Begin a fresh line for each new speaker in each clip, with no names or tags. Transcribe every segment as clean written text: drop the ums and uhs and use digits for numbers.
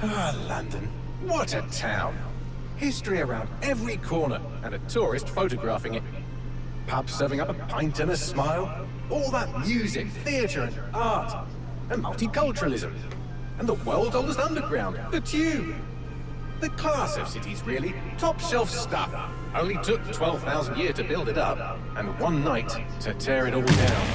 Ah, London. What a town. History around every corner, and a tourist photographing it. Pubs serving up a pint and a smile. All that music, theatre and art. And multiculturalism. And the world's oldest underground, the Tube. The class of cities, really. Top shelf stuff. Only took 12,000 years to build it up, and one night to tear it all down.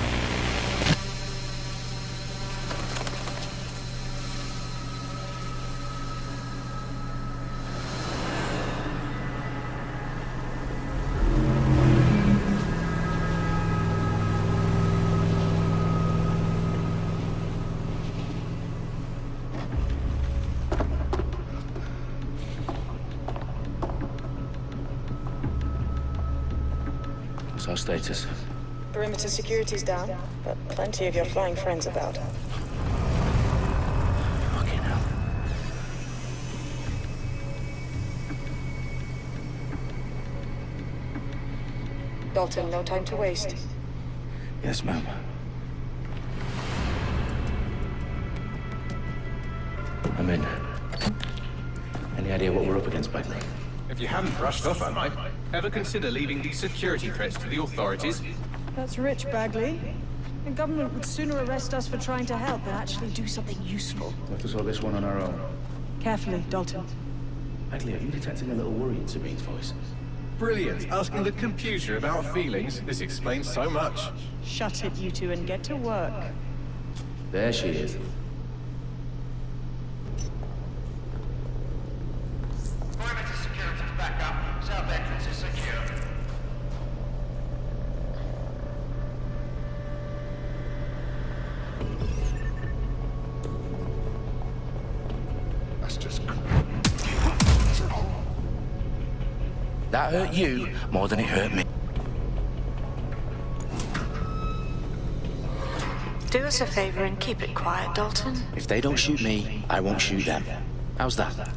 What's our status?
Perimeter security's down, but plenty of your flying friends about.
Fucking hell.
Dalton, no time to waste.
Yes, ma'am. I'm in. Any idea what we're up against, Bagley?
If you hadn't brushed off, I might. Ever consider leaving these security threats to the authorities?
That's rich, Bagley. The government would sooner arrest us for trying to help than actually do something useful.
We'll have to sort this one on our own.
Carefully, Dalton.
Bagley, are you detecting a little worry in Sabine's voice?
Brilliant. Asking the computer about feelings. This explains so much.
Shut it, you two, and get to work.
There she is.
Perimeter security's back up. South entrance is secure.
That's just...
That hurt you more than it hurt me.
Do us a favor and keep it quiet, Dalton.
If they don't shoot me, I won't shoot them. How's that?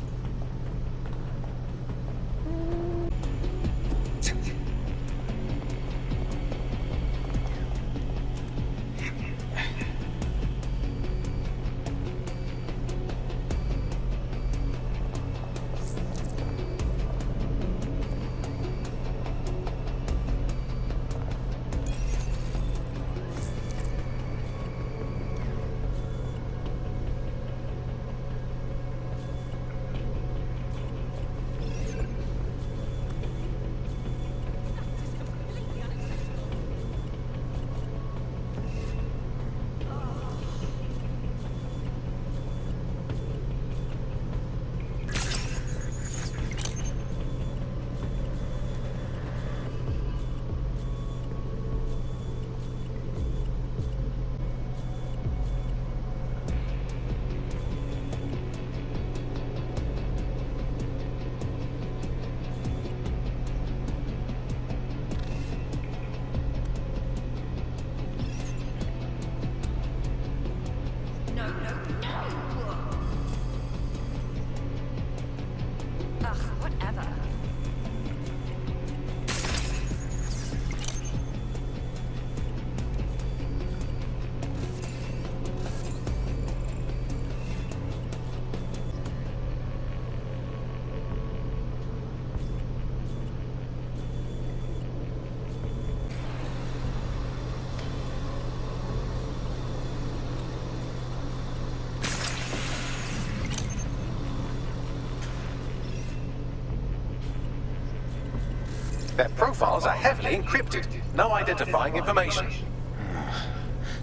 Their profiles are heavily encrypted. No identifying information.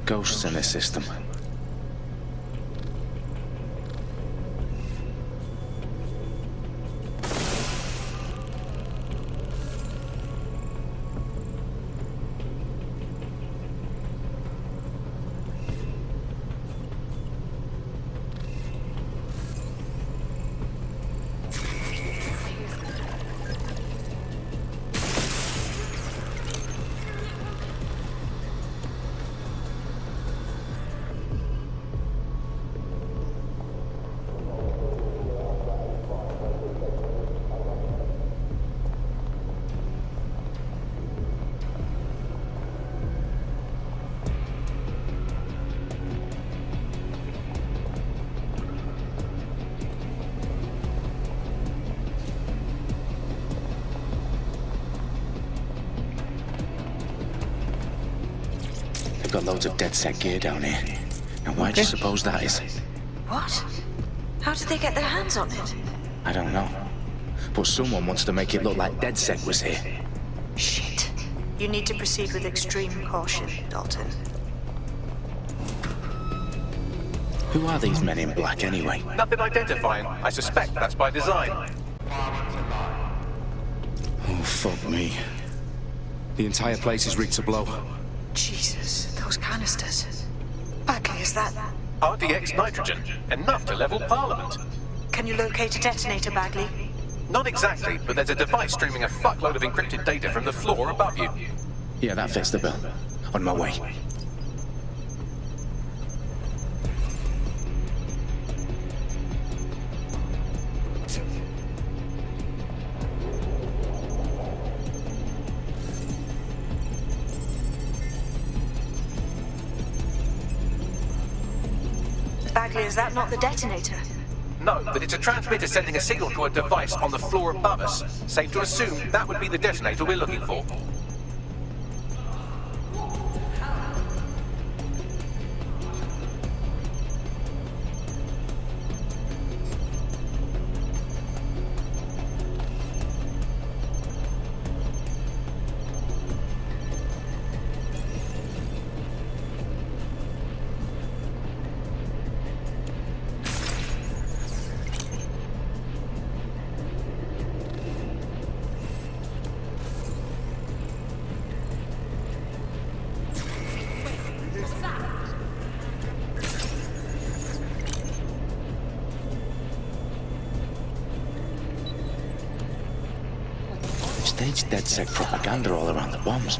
Ghosts in this system. got loads of DedSec gear down here. Now why do you suppose that is?
What? How did they get their hands on it?
I don't know. But someone wants to make it look like DedSec was here.
Shit. You need to proceed with extreme caution, Dalton.
Who are these men in black anyway?
Nothing identifying. I suspect that's by design.
Oh, fuck me. The entire place is rigged to blow.
Jesus, those canisters. Bagley, is that...
RDX nitrogen. Enough to level Parliament.
Can you locate a detonator, Bagley?
Not exactly, but there's a device streaming a fuckload of encrypted data from the floor above you.
Yeah, that fits the bill. On my way.
Bagley, is that not the detonator?
No, but it's a transmitter sending a signal to a device on the floor above us. Safe to assume that would be the detonator we're looking for.
Staged DedSec propaganda all around the bombs.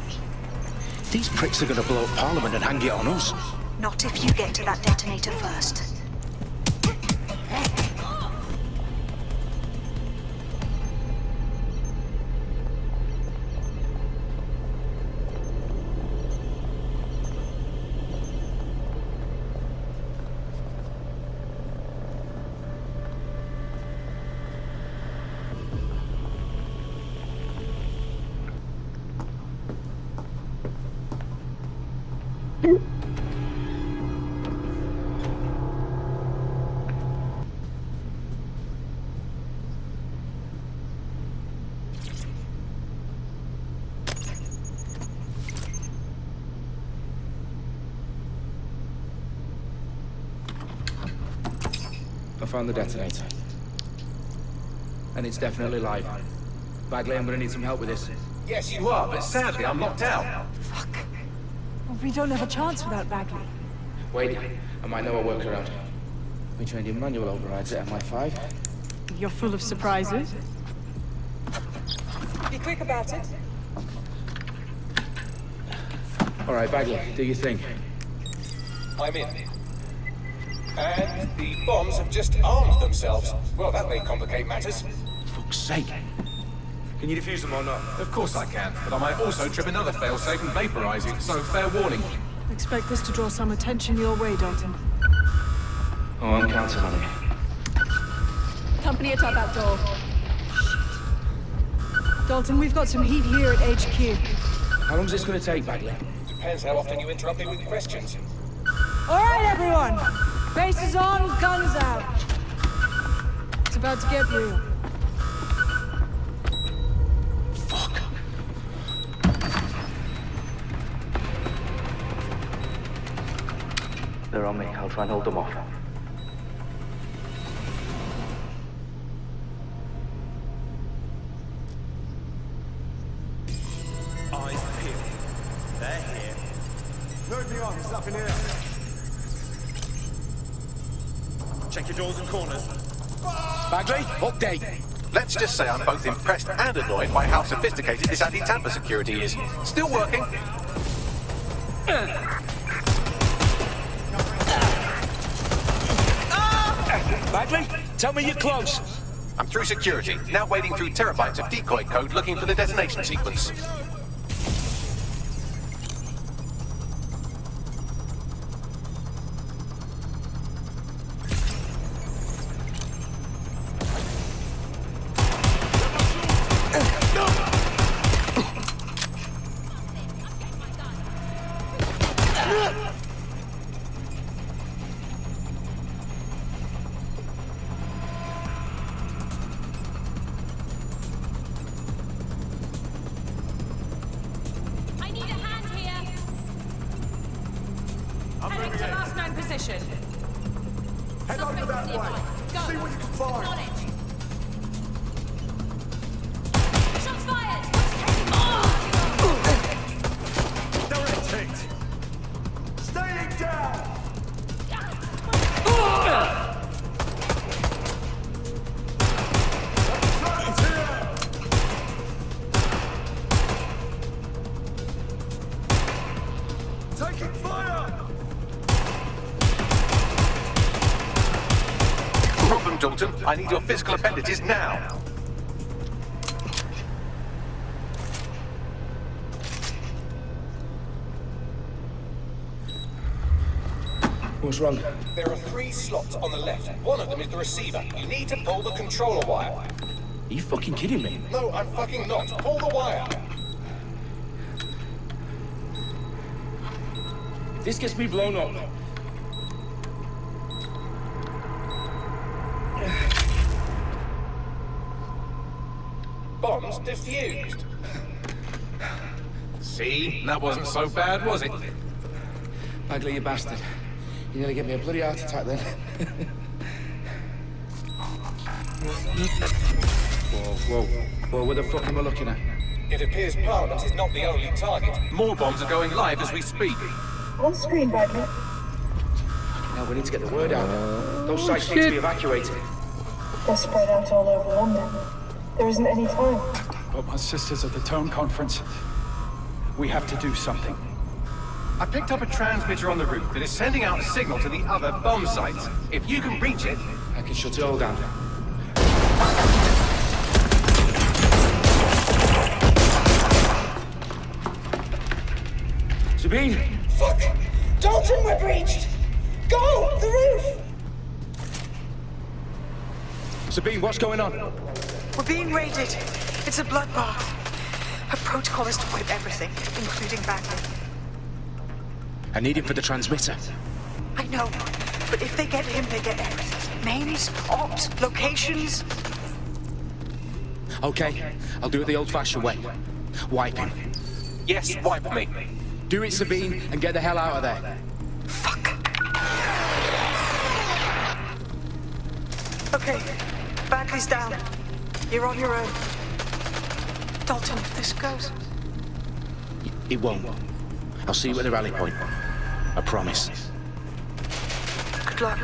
These pricks are gonna blow up Parliament and hang it on us.
Not if you get to that detonator first.
I found the detonator. And it's definitely live. Bagley, I'm gonna need some help with this.
Yes, you are, but sadly I'm locked out.
Fuck. Well, we don't have a chance without Bagley.
Wait, I might know a workaround. We trained in manual overrides at MI5.
You're full of surprises. Be quick about it.
All right, Bagley, do your thing.
I'm in. And the bombs have just armed themselves. Well, that may complicate matters.
Fuck's sake.
Can you defuse them or not?
Of course I can, but I might also trip another failsafe and vaporize you, so fair warning.
Expect this to draw some attention your way, Dalton.
Oh, I'm counting on it.
Company at top outdoor. Dalton, we've got some heat here at HQ.
How long's this gonna take, Bagley?
Depends how often you interrupt me with questions.
All right, everyone. Faces on, guns out. It's about to get real.
Fuck. They're on me. I'll try and hold them off.
Eyes peeled. They're here. Load me on, there's nothing here. Check your doors and corners.
Bagley, update.
Let's just say I'm both impressed and annoyed by how sophisticated this anti-tamper security is. Still working.
Bagley, tell me you're close.
I'm through security, now wading through terabytes of decoy code looking for the detonation sequence. I need your physical appendages now.
What's wrong?
There are 3 slots on the left. One of them is the receiver. You need to pull the controller wire.
Are you fucking kidding me?
No, I'm fucking not. Pull the wire.
If this gets me blown up.
Bombs defused. See? That wasn't so bad, was it?
Bagley, you bastard. You nearly gave me a bloody heart attack then. Whoa, what the fuck am I looking at?
It appears Parliament is not the only target. More bombs are going live as we speak.
On screen, Bagley.
Now we need to get the word out. Those sites need to be evacuated.
They're spread out all over London. There isn't any time.
But my sister's at the Tone Conference. We have to do something.
I picked up a transmitter on the roof that is sending out a signal to the other bomb sites. If you can reach it...
I can shut it all down. Sabine!
Fuck! Dalton, we're breached! Go! The roof!
Sabine, what's going on?
We're being raided. It's a bloodbath. Her protocol is to wipe everything, including Bagley.
I need him for the transmitter.
I know, but if they get him, they get everything. Names, ops, locations.
Okay, I'll do it the old-fashioned way. Wipe him.
Yes, wipe me.
Do it, Sabine, and get the hell out of there.
Fuck. Okay, Bagley's down. You're on your own. Dalton, if this goes...
It won't. I'll see you at the rally point. I promise.
Good luck.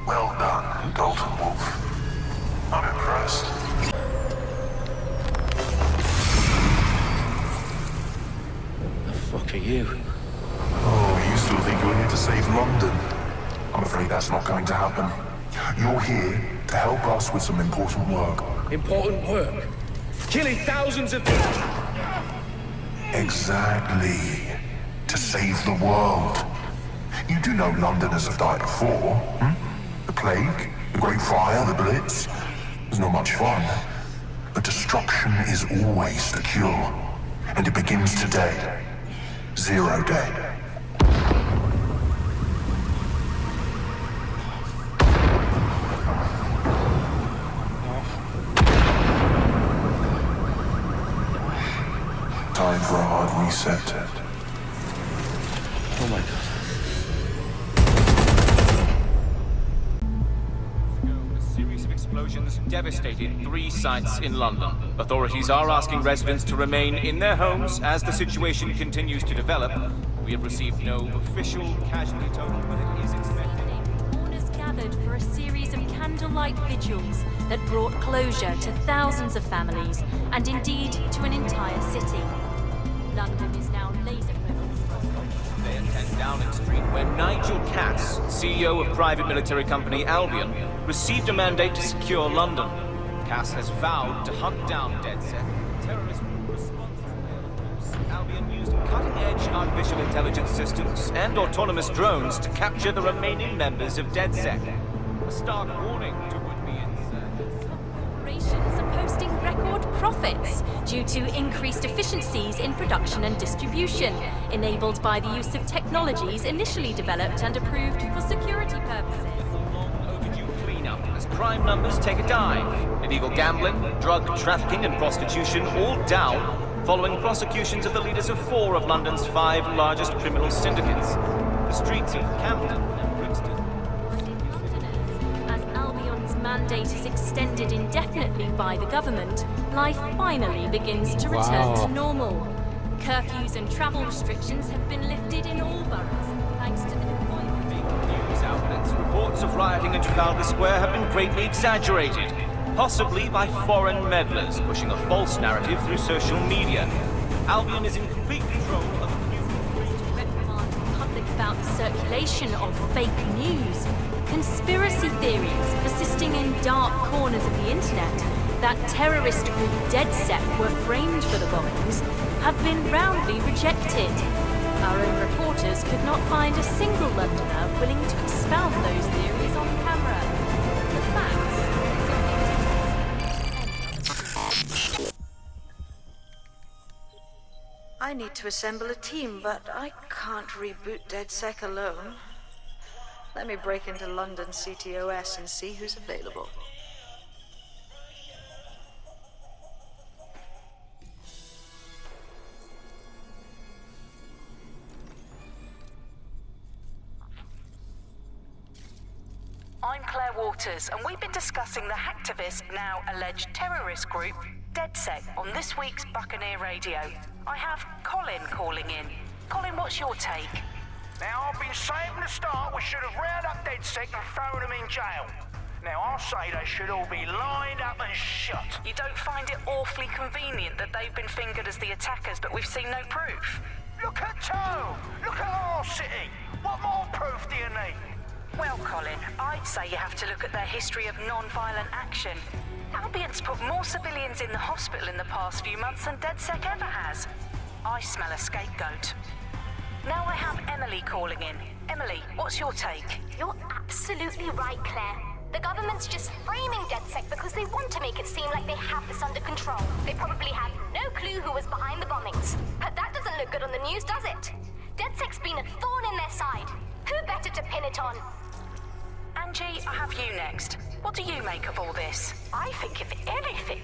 Well done, Dalton Wolf. I'm impressed.
The fuck are you?
Oh, you still think you're here to save London? I'm afraid that's not going to happen. You're here to help us with some important work.
Important work? Killing thousands of people?
Exactly. To save the world. You do know Londoners have died before, hmm? The plague, the Great Fire, the Blitz. It's not much fun. But destruction is always the cure. And it begins today. 0 day. reset.
Oh my god.
A series of explosions devastated 3 sites in London. Authorities are asking residents to remain in their homes as the situation continues to develop. We have received no official casualty total, but it is expected.
Mourners gathered for a series of candlelight vigils that brought closure to thousands of families and indeed to an entire city. London is now laser-focused.
They attend Downing Street, where Nigel Cass, CEO of private military company Albion, received a mandate to secure London. Cass has vowed to hunt down DedSec. Terrorist response. Albion used cutting-edge artificial intelligence systems and autonomous drones to capture the remaining members of DedSec. A stark warning to would-be insurgents.
Corporations are posting record profits due to increased efficiencies in production and distribution, enabled by the use of technologies initially developed and approved for security purposes.
As crime numbers take a dive, illegal gambling, drug trafficking and prostitution all down, following prosecutions of the leaders of 4 of London's 5 largest criminal syndicates. The streets of Camden and Brixton.
As Albion's mandate is extended indefinitely by the government, life finally begins to return to normal. Curfews and travel restrictions have been lifted in all boroughs, thanks to the deployment.
News outlets' reports of rioting in Trafalgar Square have been greatly exaggerated, possibly by foreign meddlers pushing a false narrative through social media. Albion is in complete control of the news.
Reprimand the public about the circulation of fake news, conspiracy theories persisting in dark corners of the internet that terrorist group DedSec were framed for the bombings have been roundly rejected. Our own reporters could not find a single Londoner willing to expound those theories on camera. The facts simply.
I need to assemble a team, but I can't reboot DedSec alone. Let me break into London CTOS and see who's available.
I'm Claire Waters, and we've been discussing the hacktivist, now alleged terrorist group, DedSec, on this week's Buccaneer Radio. I have Colin calling in. Colin, what's your take?
Now, I've been saying from the start we should have rounded up DedSec and thrown them in jail. Now, I'll say they should all be lined up and shot.
You don't find it awfully convenient that they've been fingered as the attackers, but we've seen no proof?
Look at Toe! Look at our city! What more proof do you need?
Well, Colin, I'd say you have to look at their history of non-violent action. Albion's put more civilians in the hospital in the past few months than DedSec ever has. I smell a scapegoat. Now I have Emily calling in. Emily, what's your take?
You're absolutely right, Claire. The government's just framing DedSec because they want to make it seem like they have this under control. They probably had no clue who was behind the bombings. But that doesn't look good on the news, does it? DedSec's been a thorn in their side. Who better to pin it on?
Angie, I have you next. What do you make of all this?
I think, if anything,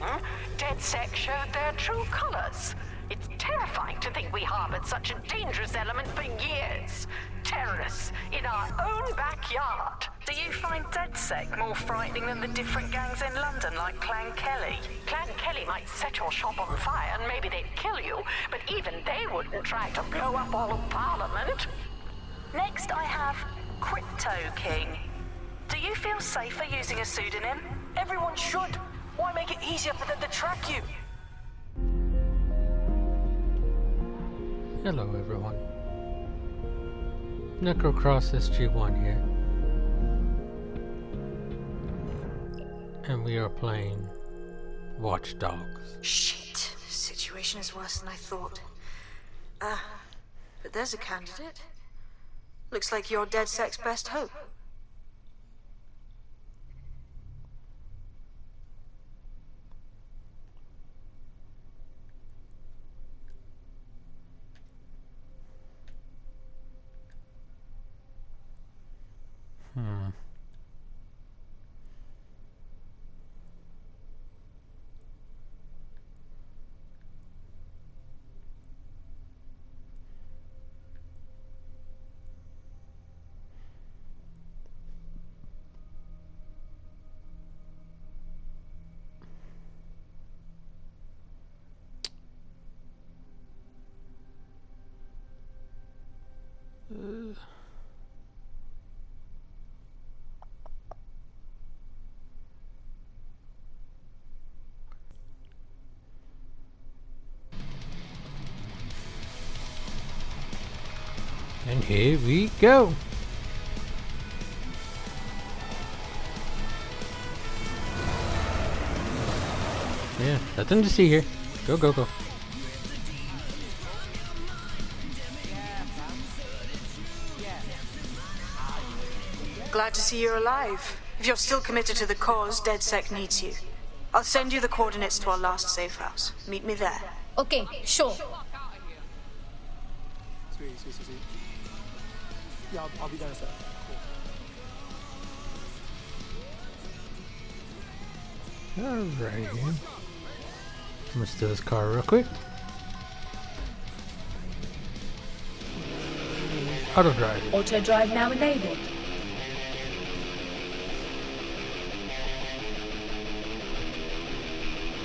DedSec showed their true colors. It's terrifying to think we harbored such a dangerous element for years. Terrorists in our own backyard.
Do you find DedSec more frightening than the different gangs in London, like Clan Kelly?
Clan Kelly might set your shop on fire and maybe they'd kill you, but even they wouldn't try to blow up all of Parliament.
Next, I have Crypto King. Do you feel safer using a pseudonym?
Everyone should. Why make it easier for them to track you?
Hello everyone. Necro ch1 here. And we are playing Watch Dogs.
Shit. The situation is worse than I thought. But there's a candidate. Looks like you're DedSec's best hope.
Here we go. Yeah, nothing to see here. Go, go, go.
Glad to see you're alive. If you're still committed to the cause, DedSec needs you. I'll send you the coordinates to our last safe house. Meet me there.
Okay, sure.
Sweet. Yeah, I'll be there in a sec.
Alright. Let's do this car real quick. Auto drive.
Auto drive now enabled.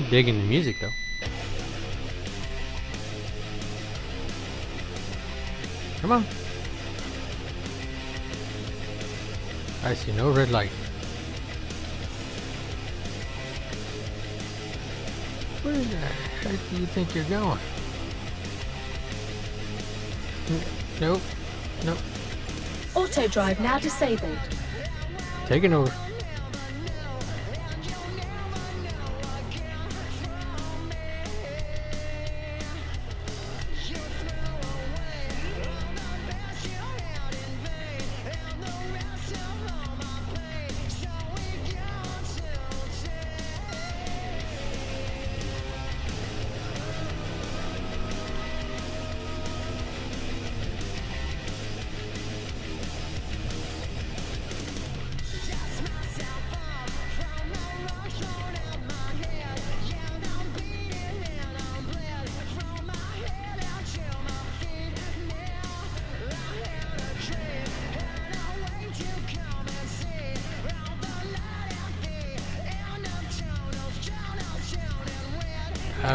Digging the music though. Come on. I see no red light. Where the heck do you think you're going? Nope. Nope.
Auto drive now disabled.
Taking over.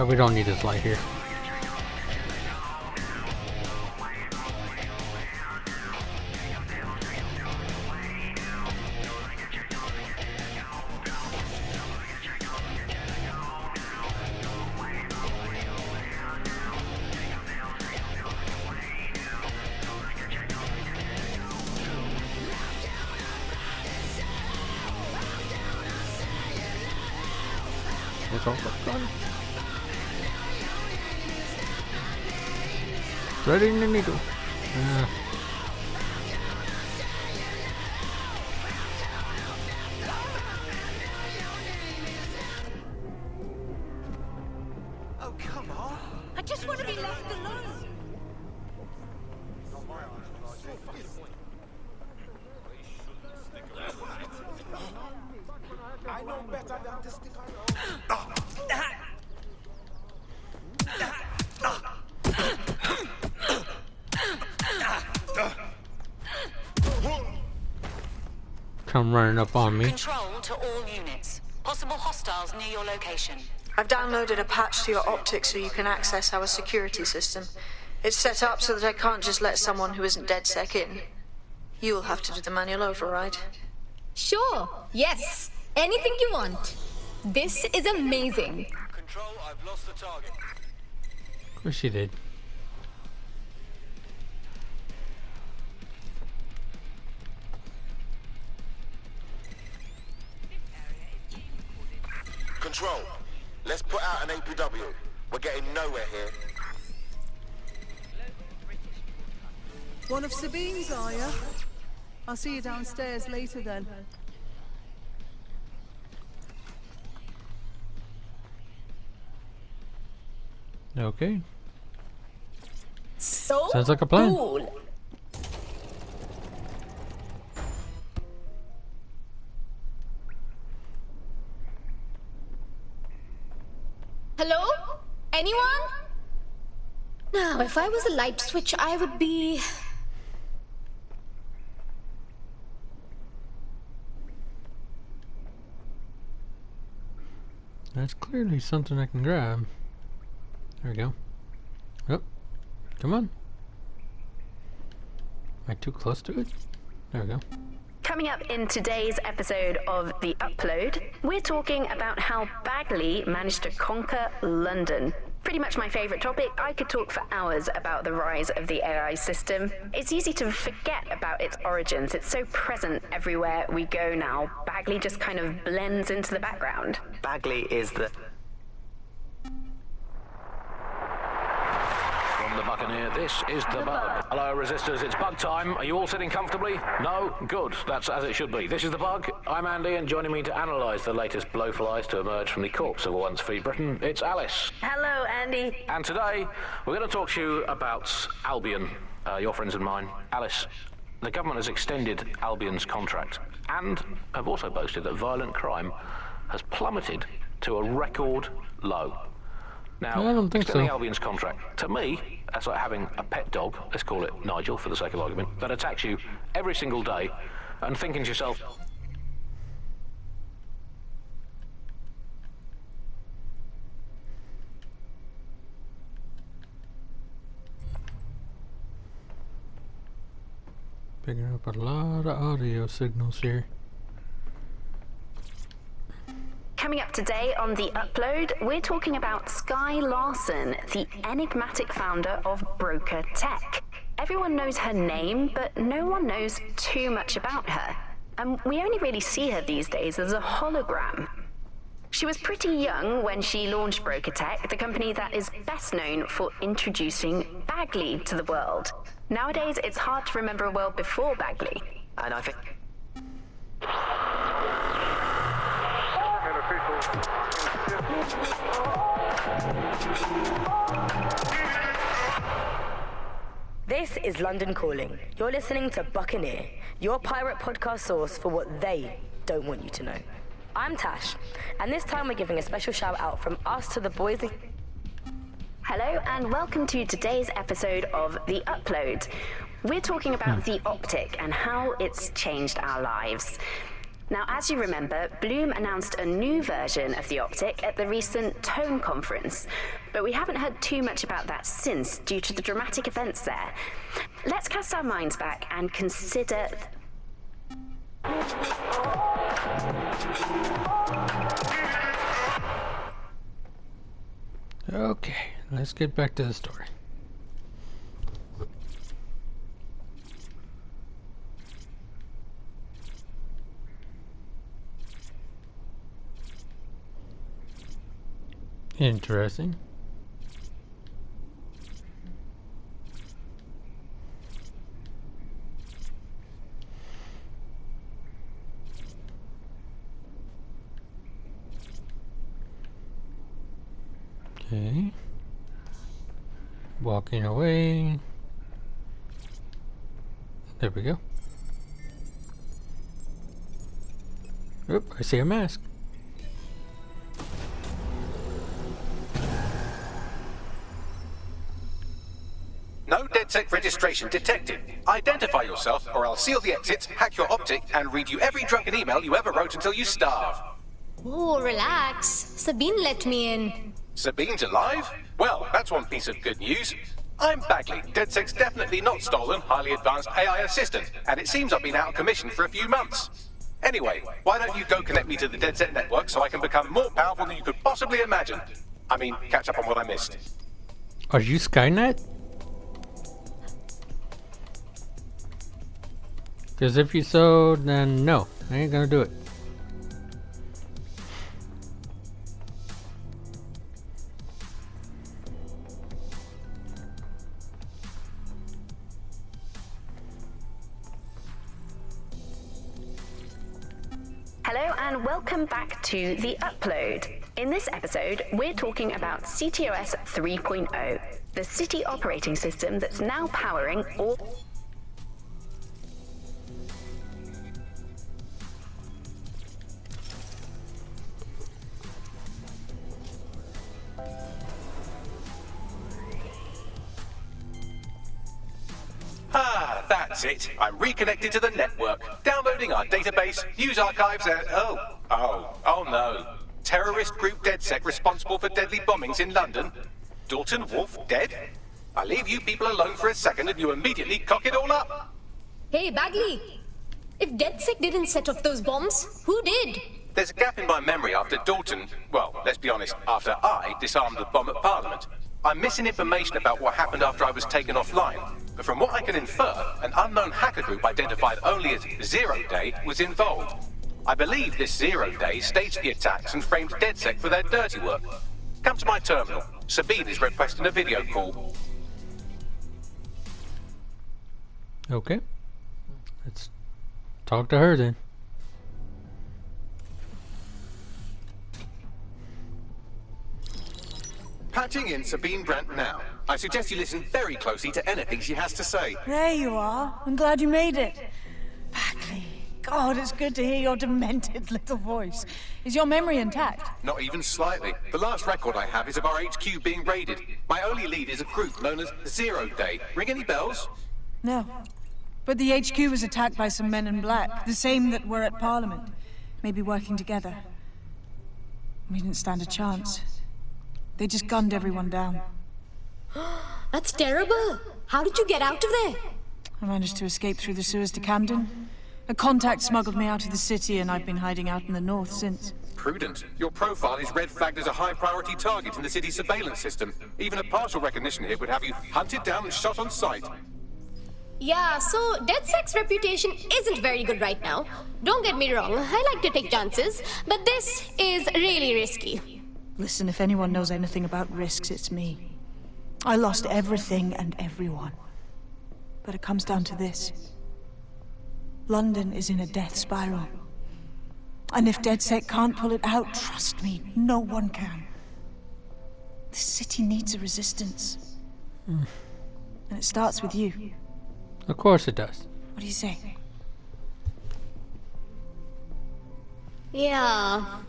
We don't need this light here. It's all done. Threading the needle.
Oh, come on.
I just want to be left alone.
I know better than to stick around.
Come running up on me.
Control to all units. Possible hostiles near your location.
I've downloaded a patch to your optics so you can access our security system. It's set up so that I can't just let someone who isn't DedSec in. You'll have to do the manual override.
Sure, yes. Anything you want. This is amazing.
Control, I've lost the target.
Of course she did.
Control, let's put out an APW. We're getting nowhere here.
One of Sabine's, are you? I'll see you downstairs later then.
Okay.
So
sounds like a plan.
Cool. Hello? Anyone? Now, if I was a light switch, I would be...
That's clearly something I can grab. There we go. Oh, come on. Am I too close to it? There we go.
Coming up in today's episode of The Upload, we're talking about how Bagley managed to conquer London. Pretty much my favourite topic. I could talk for hours about the rise of the AI system. It's easy to forget about its origins. It's so present everywhere we go now. Bagley just kind of blends into the background.
Bagley is the...
From the Buccaneer, this is the Bug. Hello, Resistors, it's Bug time. Are you all sitting comfortably? No? Good. That's as it should be. This is the Bug. I'm Andy, and joining me to analyse the latest blowflies to emerge from the corpse of a once free Britain, it's Alice.
Hello, Andy.
And today, we're going to talk to you about Albion, your friends and mine. Alice, the government has extended Albion's contract and have also boasted that violent crime has plummeted to a record low. Now,
I don't think
extending
so.
Albion's contract, to me, that's like having a pet dog, let's call it Nigel for the sake of argument, that attacks you every single day and thinking to yourself,
Picking up a lot of audio signals here.
Coming up today on The Upload, we're talking about Skye Larson, the enigmatic founder of Broker Tech. Everyone knows her name, but no one knows too much about her. And we only really see her these days as a hologram. She was pretty young when she launched Broker Tech, the company that is best known for introducing Bagley to the world. Nowadays, it's hard to remember a world before Bagley.
And I think...
This is London Calling. You're listening to Buccaneer, your pirate podcast source for what they don't want you to know. I'm Tash, and this time we're giving a special shout out from us to the boys.
Hello and welcome to today's episode of The Upload. We're talking about the optic and how it's changed our lives. Now, as you remember, Bloom announced a new version of the optic at the recent Tone conference, but we haven't heard too much about that since due to the dramatic events there. Let's cast our minds back and consider...
Okay, let's get back to the story. Interesting. Okay. Walking away. There we go. Oop, I see a mask.
No DedSec registration detected. Identify yourself, or I'll seal the exits, hack your optic, and read you every drunken email you ever wrote until you starve.
Oh, relax. Sabine let me in.
Sabine's alive? Well, that's one piece of good news. I'm Bagley, DedSec's definitely not stolen, highly advanced AI assistant, and it seems I've been out of commission for a few months. Anyway, why don't you go connect me to the DedSec network so I can become more powerful than you could possibly imagine? I mean, catch up on what I missed.
Are you Skynet? Because if you so, then no, I ain't gonna do it.
Hello and welcome back to The Upload. In this episode, we're talking about CTOS 3.0, the city operating system that's now powering all...
Ah, that's it. I'm reconnected to the network, downloading our database, news archives, and... Oh no. Terrorist group DedSec responsible for deadly bombings in London? Dalton Wolf dead? I leave you people alone for a second and you immediately cock it all up.
Hey, Bagley! If DedSec didn't set off those bombs, who did?
There's a gap in my memory after Dalton, well, let's be honest, after I disarmed the bomb at Parliament. I'm missing information about what happened after I was taken offline. But from what I can infer, an unknown hacker group identified only as Zero Day was involved. I believe this 0 Day staged the attacks and framed DedSec for their dirty work. Come to my terminal. Sabine is requesting a video call.
Okay. Let's talk to her then.
Patching in Sabine Brandt now. I suggest you listen very closely to anything she has to say.
There you are. I'm glad you made it. Bagley. God, it's good to hear your demented little voice. Is your memory intact?
Not even slightly. The last record I have is of our HQ being raided. My only lead is a group known as 0 Day. Ring any bells?
No. But the HQ was attacked by some men in black, the same that were at Parliament. Maybe working together. We didn't stand a chance. They just gunned everyone down.
That's terrible. How did you get out of there?
I managed to escape through the sewers to Camden. A contact smuggled me out of the city, and I've been hiding out in the north since.
Prudent. Your profile is red flagged as a high-priority target in the city's surveillance system. Even a partial recognition hit would have you hunted down and shot on sight.
Yeah, so DedSec's reputation isn't very good right now. Don't get me wrong, I like to take chances, but this is really risky.
Listen, if anyone knows anything about risks, it's me. I lost everything and everyone. But it comes down to this. London is in a death spiral. And if DedSec can't pull it out, trust me, no one can. The city needs a resistance. And it starts with you.
Of course it does.
What do you say?
Yeah,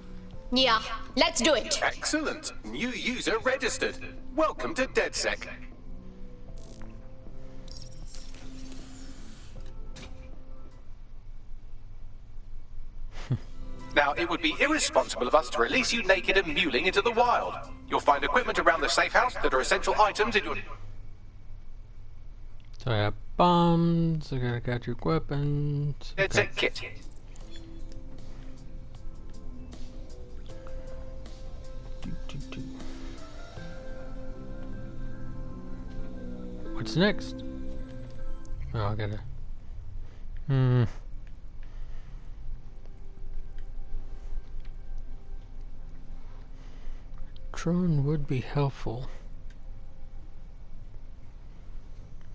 let's do it.
Excellent. New user registered. Welcome to DedSec. Now, it would be irresponsible of us to release you naked and mewling into the wild. You'll find equipment around the safe house that are essential items in your...
So I have bombs, I gotta catch your weapons.
DedSec kit.
What's next? Oh, I gotta... Drone would be helpful.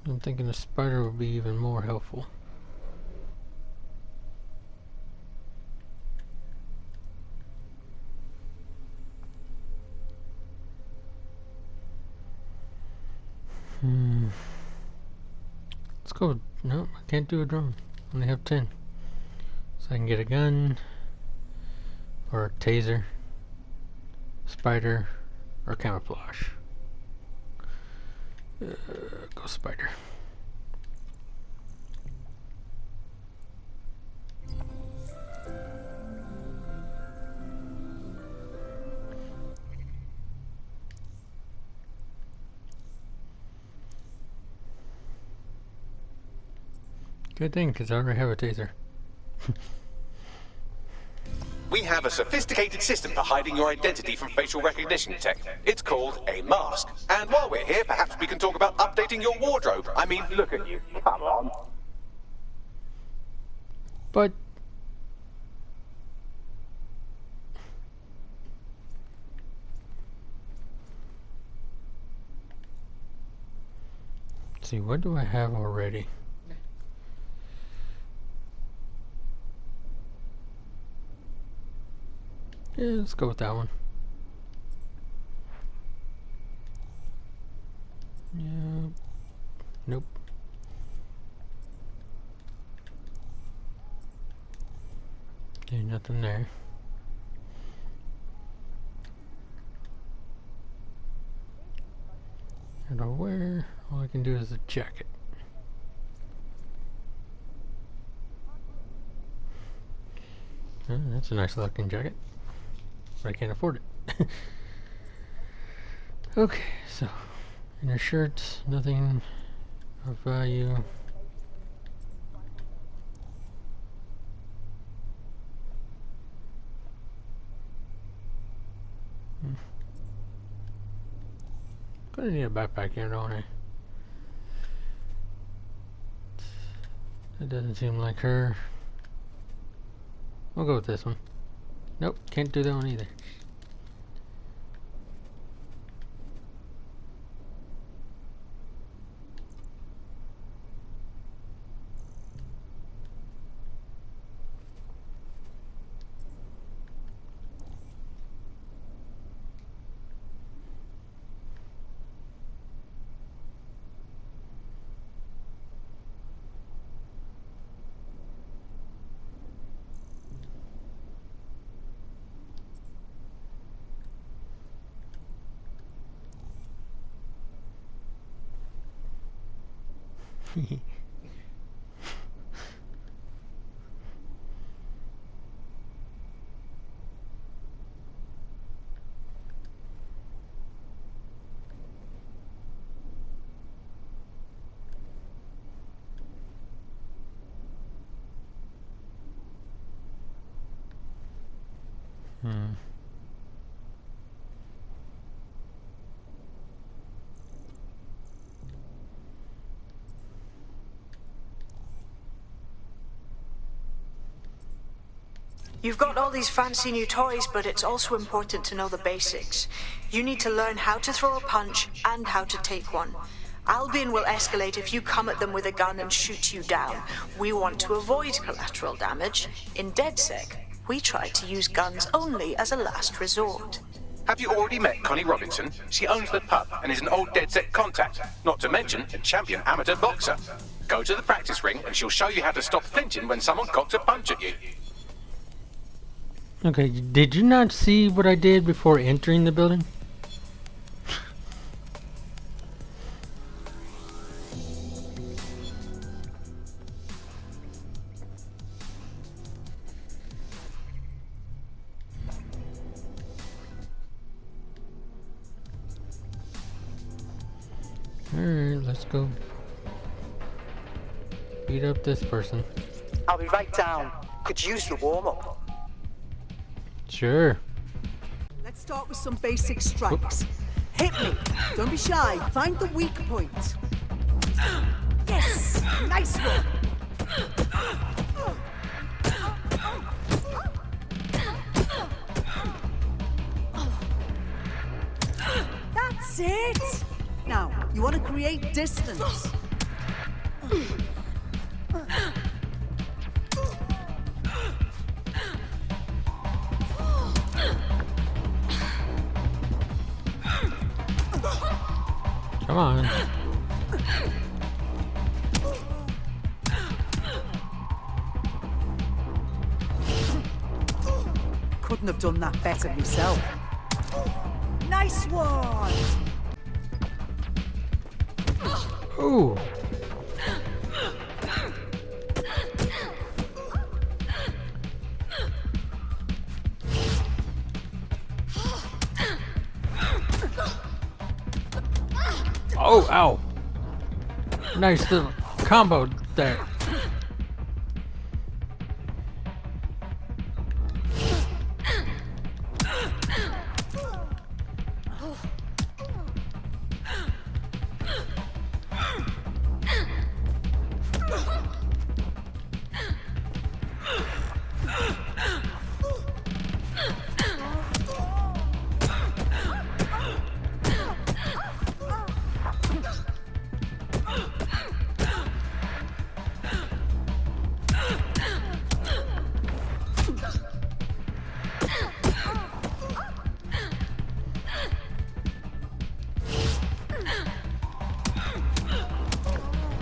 I'm thinking a spider would be even more helpful. Let's go. No, I can't do a drone. I only have 10. So I can get a gun or a taser, spider, or camouflage. Go spider. Good thing, because I already have a taser.
We have a sophisticated system for hiding your identity from facial recognition tech. It's called a mask. And while we're here, perhaps we can talk about updating your wardrobe. I mean, look at you. Come on.
But... let's see, what do I have already? Yeah, let's go with that one. Yeah. Nope. There's nothing there. And I'll wear, all I can do is a jacket. Oh, that's a nice looking jacket. But I can't afford it. Okay, so inner shirts, nothing of value. Gonna need a backpack here, don't I? That doesn't seem like her. We'll go with this one. Nope, can't do that one either.
You've got all these fancy new toys, but it's also important to know the basics. You need to learn how to throw a punch and how to take one. Albion will escalate if you come at them with a gun and shoot you down. We want to avoid collateral damage. In DedSec, we try to use guns only as a last resort.
Have you already met Connie Robinson? She owns the pub and is an old DedSec contact, not to mention a champion amateur boxer. Go to the practice ring and she'll show you how to stop flinching when someone cocks a punch at you.
Okay, did you not see what I did before entering the building? Alright, let's go. Beat up this person.
I'll be right down. Could use the warm-up.
Sure.
Let's start with some basic strikes. Hit me. Don't be shy. Find the weak point. Yes! Nice one! That's it! Now, you want to create distance.
Come on.
Couldn't have done that better myself. Nice one!
Ooh. Oh, ow. Nice little combo there.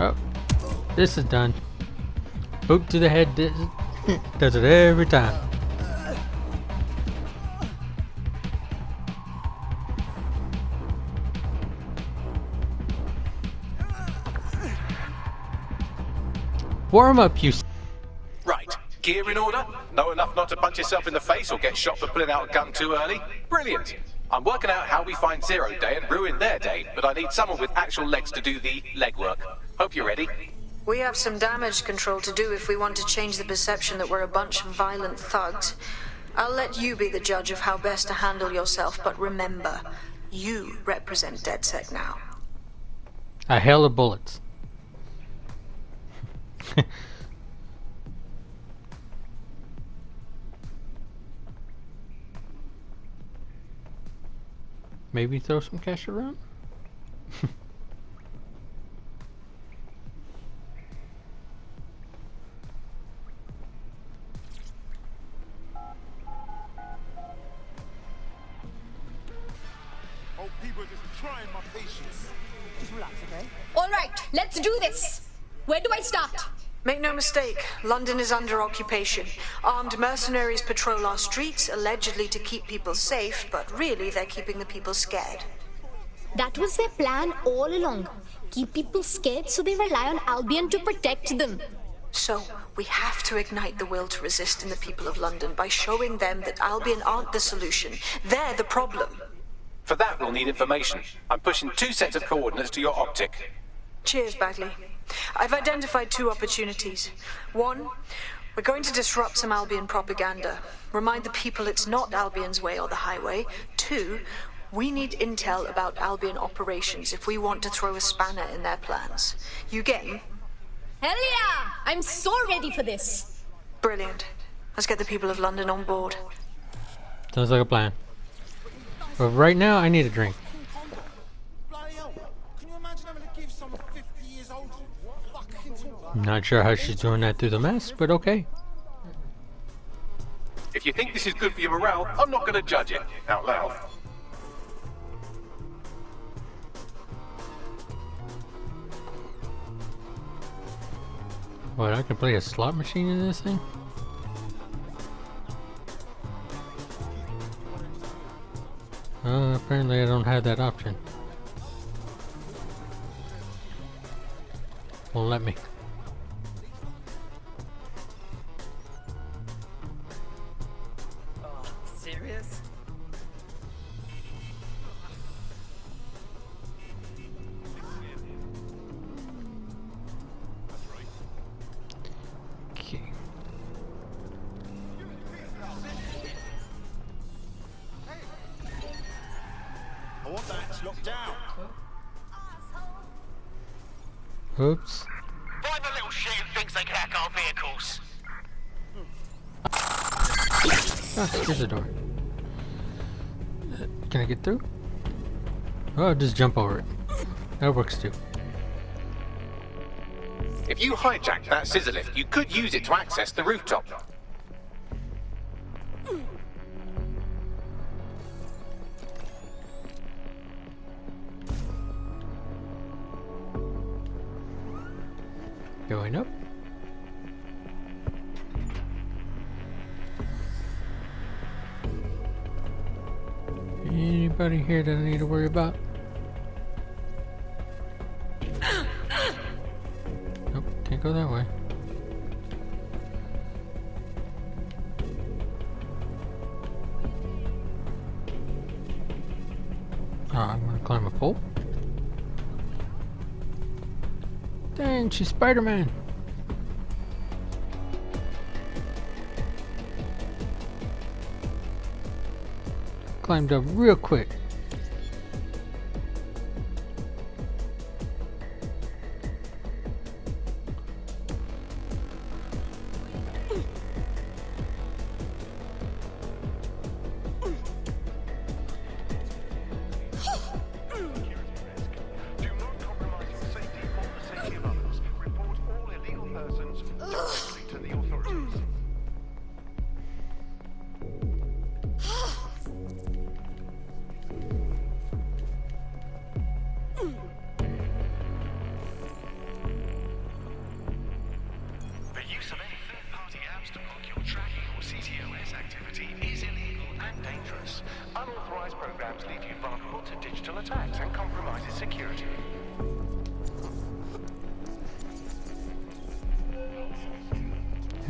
Oh, this is done. Boot to the head does it every time. Warm up, you.
Right, gear in order? Know enough not to punch yourself in the face or get shot for pulling out a gun too early? Brilliant! I'm working out how we find Zero Day and ruin their day, but I need someone with actual legs to do the legwork. Hope you're ready.
We have some damage control to do if we want to change the perception that we're a bunch of violent thugs. I'll let you be the judge of how best to handle yourself, but remember, you represent DedSec now.
A hail of bullets. Maybe throw some cash around?
Old people are just trying my patience.
Just relax, okay? All right, let's do this. Where do I start?
Make no mistake, London is under occupation. Armed mercenaries patrol our streets, allegedly to keep people safe, but really they're keeping the people scared.
That was their plan all along. Keep people scared so they rely on Albion to protect them.
So, we have to ignite the will to resist in the people of London by showing them that Albion aren't the solution. They're the problem.
For that, we'll need information. I'm pushing 2 sets of coordinates to your optic.
Cheers, Bagley. I've identified 2 opportunities. 1, we're going to disrupt some Albion propaganda. Remind the people it's not Albion's way or the highway. 2, we need intel about Albion operations if we want to throw a spanner in their plans. You game?
Hell yeah! I'm so ready for this.
Brilliant. Let's get the people of London on board.
Sounds like a plan. But right now, I need a drink.
Bloody hell. Can you imagine having to give someone 50 years older fucking talk?
I'm not sure how she's doing that through the mess, but okay.
If you think this is good for your morale, I'm not going to judge it out loud.
What, I can play a slot machine in this thing? Apparently I don't have that option. Won't let me.
Serious?
Okay.
I want that locked down.
Oops.
Find the little shit who thinks they can hack our vehicles.
Ah, here's a door. Can I get through? Oh, I'll just jump over it. That works too.
If you hijacked that scissor lift, you could use it to access the rooftop.
Going up. Anybody here that I need to worry about? Nope, can't go that way. Oh, I'm gonna climb a pole. Dang, she's Spider-Man. Climbed up real quick.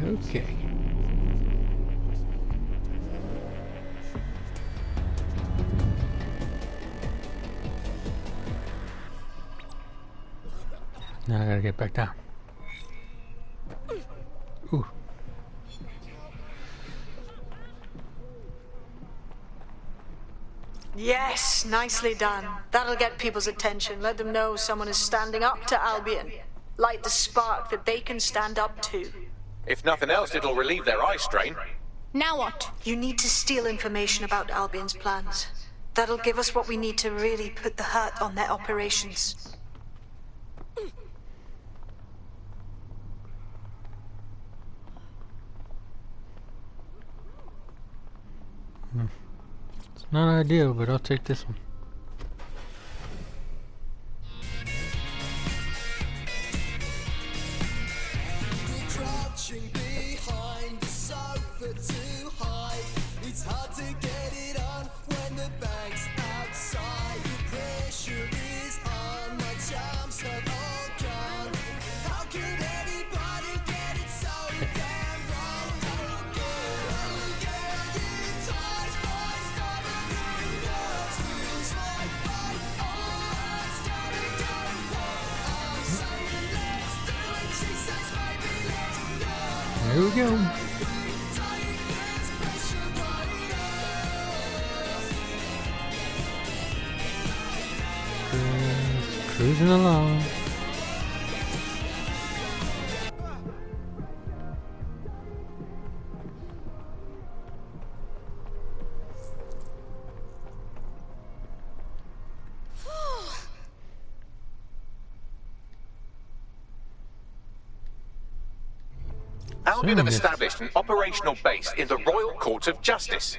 Okay. Now I gotta get back down. Ooh.
Yes, nicely done. That'll get people's attention. Let them know someone is standing up to Albion. Light the spark that they can stand up to.
If nothing else, it'll relieve their eye strain.
Now what?
You need to steal information about Albion's plans. That'll give us what we need to really put the hurt on their operations.
It's not ideal, but I'll take this one.
Crouching behind the sofa to hide. It's hard to get it on when the bank's outside. The pressure is on, my charms have all gone. How could anybody get it so damn wrong? Oh girl, you touch my stomach and yours feels like my heart's gotta go. I'm saying let's do it, she says maybe let's go.
There we go. Cruising along.
Albion have established an operational base in the Royal Court of Justice.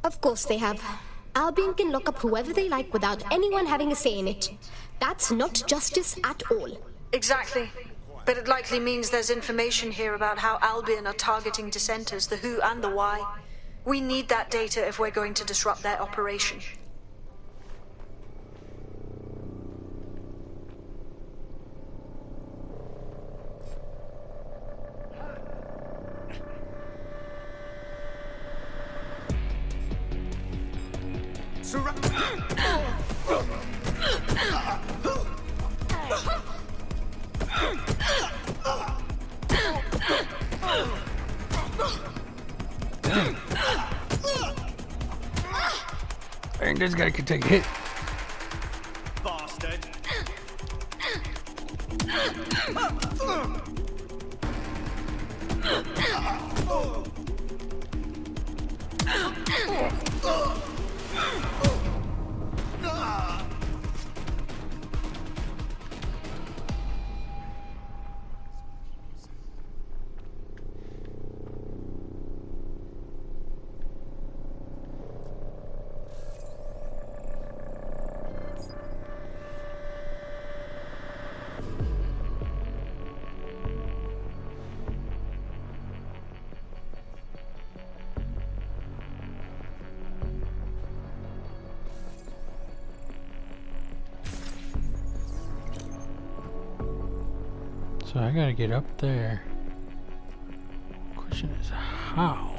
Of course they have. Albion can lock up whoever they like without anyone having a say in it. That's not justice at all.
Exactly. But it likely means there's information here about how Albion are targeting dissenters, the who and the why. We need that data if we're going to disrupt their operation.
I think this guy could take a hit.
Bastard.
So I gotta get up there. Question is how?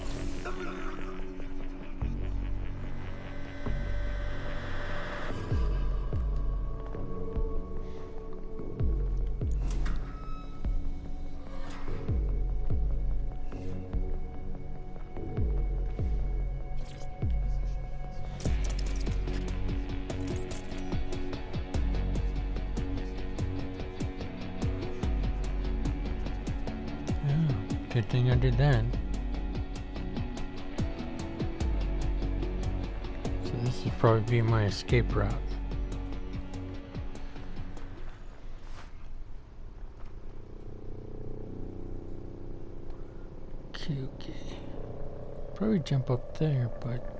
Good thing I did that. So this would probably be my escape route. Okay. Probably jump up there, but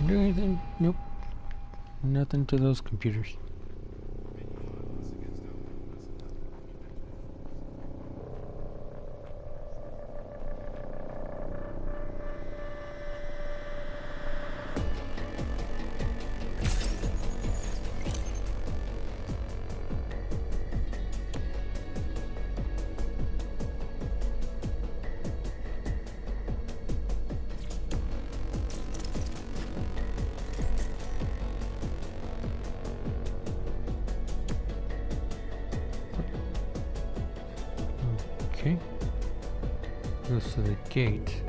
do anything? Nope. Nothing to those computers. Goes to the gate.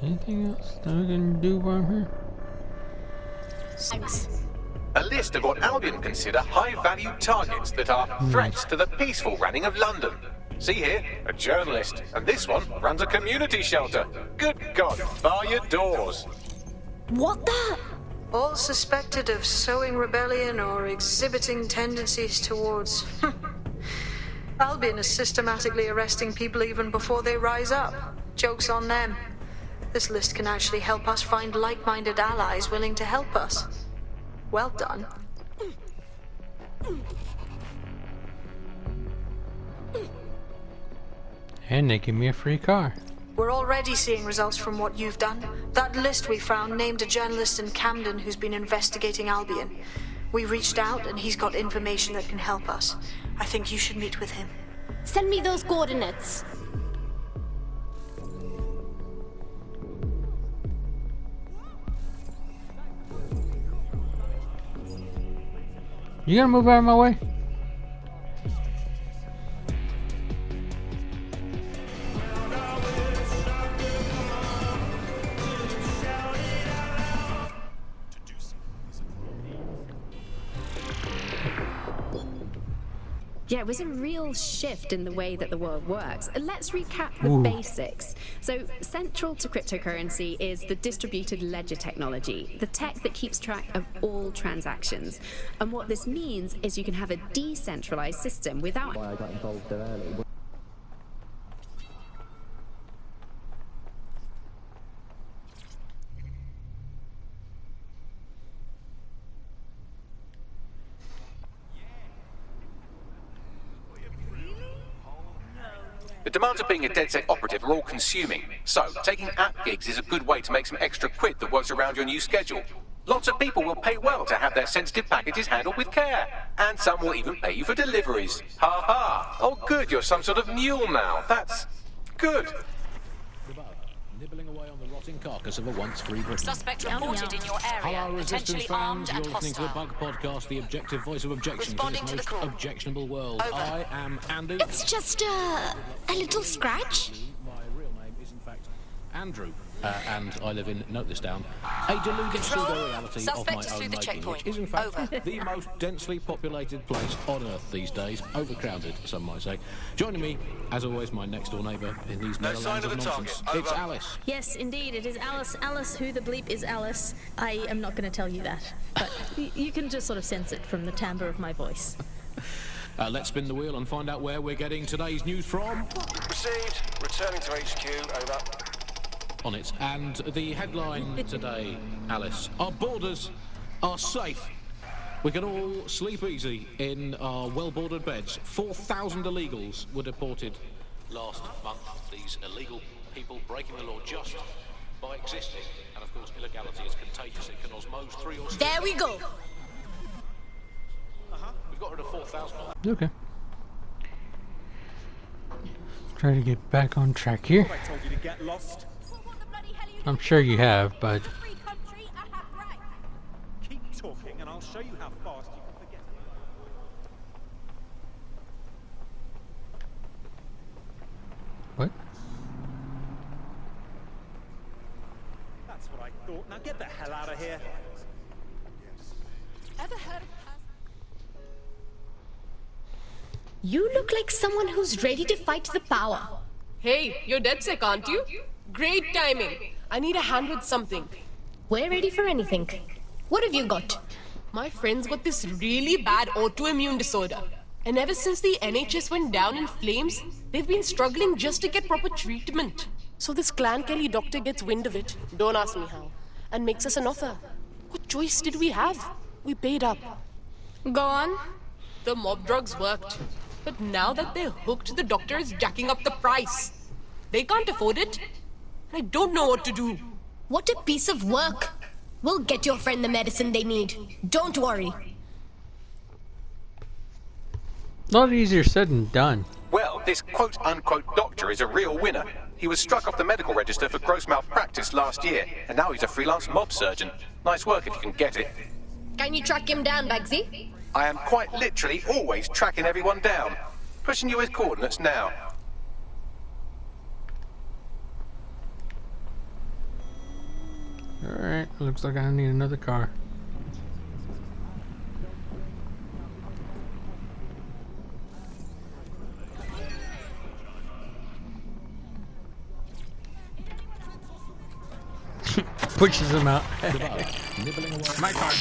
Anything else that we can do while I'm here?
A list of what Albion consider high-value targets that are threats to the peaceful running of London. See here, a journalist, and this one runs a community shelter. Good God, bar your doors.
What the? All suspected of sowing rebellion or exhibiting tendencies towards... Albion is systematically arresting people even before they rise up. Joke's on them. This list can actually help us find like-minded allies willing to help us. Well done.
And they give me a free car.
We're already seeing results from what you've done. That list we found named a journalist in Camden who's been investigating Albion. We reached out and he's got information that can help us. I think you should meet with him.
Send me those coordinates.
You gonna move out of my way?
Yeah, it was a real shift in the way that the world works. Let's recap the basics. So, central to cryptocurrency is the distributed ledger technology, the tech that keeps track of all transactions. And what this means is you can have a decentralized system without...
Why I got involved there early.
The demands of being a DedSec operative are all-consuming, so taking app gigs is a good way to make some extra quid that works around your new schedule. Lots of people will pay well to have their sensitive packages handled with care, and some will even pay you for deliveries. Ha ha! Oh good, you're some sort of mule now. That's good.
Nibbling away on the rotting carcass of a once free Britain.
Suspect reported in your area.
Hello, Resistance
Potentially armed
fans.
and
You're listening to the
hostile.
Bug Podcast, the objective voice of objection
Responding
to
to
this
the
most
call.
objectionable world.
Over.
I am Andy.
It's just a little scratch.
My real name is in fact Andrew, and I live in, note this down, a deluded pseudo-reality of
Suspect
my
is
own
through the
making,
checkpoint.
which is in fact
Over.
the most densely populated place on Earth these days, overcrowded, some might say. Joining me, as always, my next-door neighbour in these Netherlands of nonsense. It's Alice.
Yes, indeed, it is Alice. Alice, who the bleep is Alice? I am not going to tell you that, but you can just sort of sense it from the timbre of my voice.
Let's spin the wheel and find out where we're getting today's news from.
Received. Returning to HQ. Over.
On it. And the headline today, Alice, our borders are safe. We can all sleep easy in our well-bordered beds. 4,000 illegals were deported last month. These illegal people breaking the law just by existing. And of course, illegality is contagious. It can osmose 3 or 6.
There we go.
We've got rid of 4,000.
Okay. Try to get back on track here.
I told you to get lost.
I'm sure you have, but
Keep talking and I'll show you how fast you can forget.
what?
That's what I thought. Now get the hell out of here.
Ever heard of... You look like someone who's ready to fight the power.
Hey, you're DedSec, aren't you? Great timing. I need a hand with something.
We're ready for anything. What have you got?
My friend's got this really bad autoimmune disorder. And ever since the NHS went down in flames, they've been struggling just to get proper treatment. So this Clan Kelly doctor gets wind of it, don't ask me how, and makes us an offer. What choice did we have? We paid up.
Go on.
The mob drugs worked. But now that they're hooked, the doctor is jacking up the price. They can't afford it. I don't know what to do.
What a piece of work. We'll get your friend the medicine they need. Don't worry.
A lot easier said than done.
Well, this quote-unquote doctor is a real winner. He was struck off the medical register for gross malpractice last year, and now he's a freelance mob surgeon. Nice work if you can get it.
Can you track him down, Bugsy?
I am quite literally always tracking everyone down. Pushing you his coordinates now.
Alright, looks like I need another car. Pushes him out.
My car.